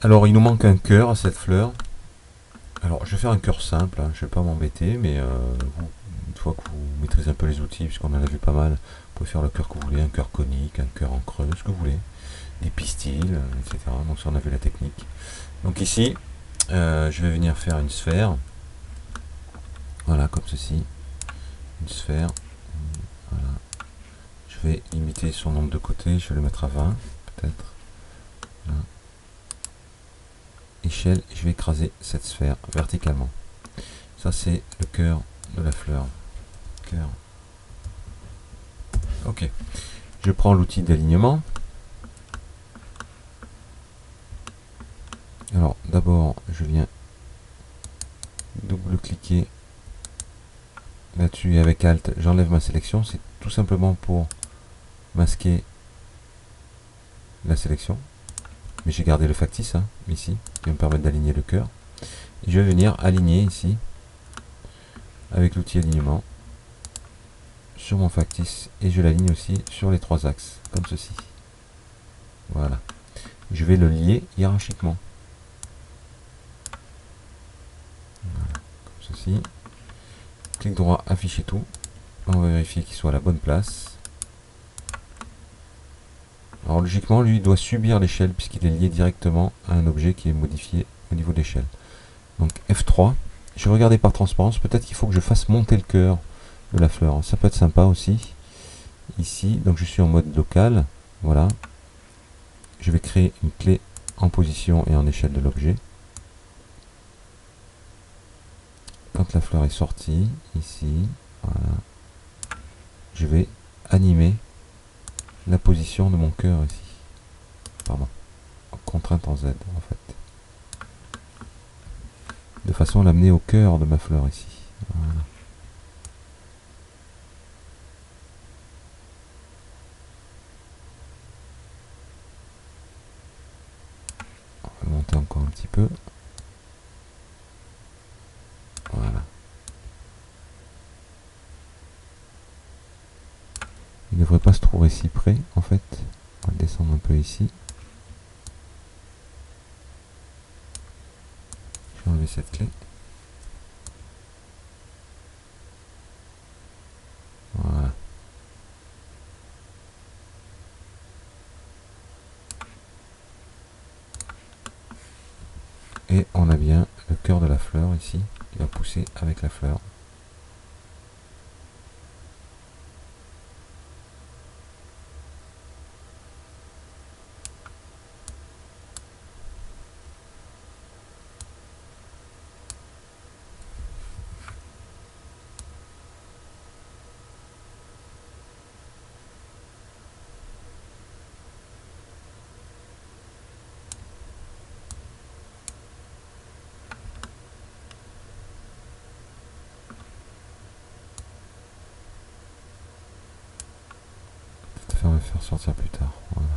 Alors il nous manque un cœur à cette fleur. Alors je vais faire un cœur simple, hein, je vais pas m'embêter, mais une fois que vous maîtrisez un peu les outils, puisqu'on en a vu pas mal, vous pouvez faire le cœur que vous voulez, un cœur conique, un cœur en creux, ce que vous voulez, des pistils, etc. Donc ça on a vu la technique. Donc ici, je vais venir faire une sphère, voilà comme ceci, une sphère, voilà. Je vais limiter son nombre de côtés, je vais le mettre à 20 peut-être. Voilà. Échelle, et je vais écraser cette sphère verticalement. Ça c'est le cœur de la fleur. Cœur. Ok. Je prends l'outil d'alignement. Alors d'abord je viens double-cliquer là-dessus et avec Alt j'enlève ma sélection. C'est tout simplement pour masquer la sélection. Mais j'ai gardé le factice hein, ici, qui va me permettre d'aligner le cœur. Et je vais venir aligner ici avec l'outil alignement sur mon factice et je l'aligne aussi sur les trois axes, comme ceci. Voilà. Je vais le lier hiérarchiquement. Voilà, comme ceci. Clic droit, afficher tout. On va vérifier qu'il soit à la bonne place. Alors logiquement, lui, il doit subir l'échelle puisqu'il est lié directement à un objet qui est modifié au niveau de l'échelle. Donc F3. J'ai regardé par transparence. Peut-être qu'il faut que je fasse monter le cœur de la fleur. Ça peut être sympa aussi. Ici, donc je suis en mode local. Voilà. Je vais créer une clé en position et en échelle de l'objet. Quand la fleur est sortie, ici, voilà, je vais animer la position de mon cœur ici. Pardon. Contrainte en Z en fait. De façon à l'amener au cœur de ma fleur ici. Voilà. On va monter encore un petit peu. Voilà. Il ne devrait pas se trouver si près en fait. On va descendre un peu ici. Je vais enlever cette clé. Voilà. Et on a bien le cœur de la fleur ici qui va pousser avec la fleur. On va faire sortir plus tard. Voilà.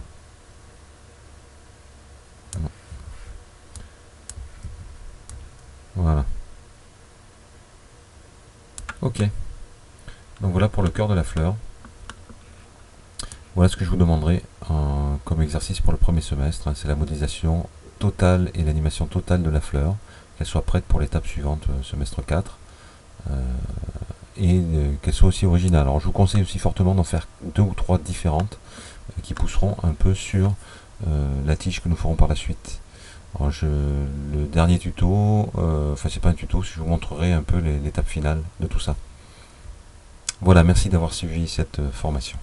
Non. Voilà. Ok. Donc voilà pour le cœur de la fleur. Voilà ce que je vous demanderai comme exercice pour le premier semestre. C'est la modélisation totale et l'animation totale de la fleur. Qu'elle soit prête pour l'étape suivante, semestre 4. Et qu'elle soit aussi originale. Alors je vous conseille aussi fortement d'en faire 2 ou 3 différentes qui pousseront un peu sur la tige que nous ferons par la suite. Alors le dernier tuto, enfin c'est pas un tuto, je vous montrerai un peu l'étape finale de tout ça. Voilà, merci d'avoir suivi cette formation.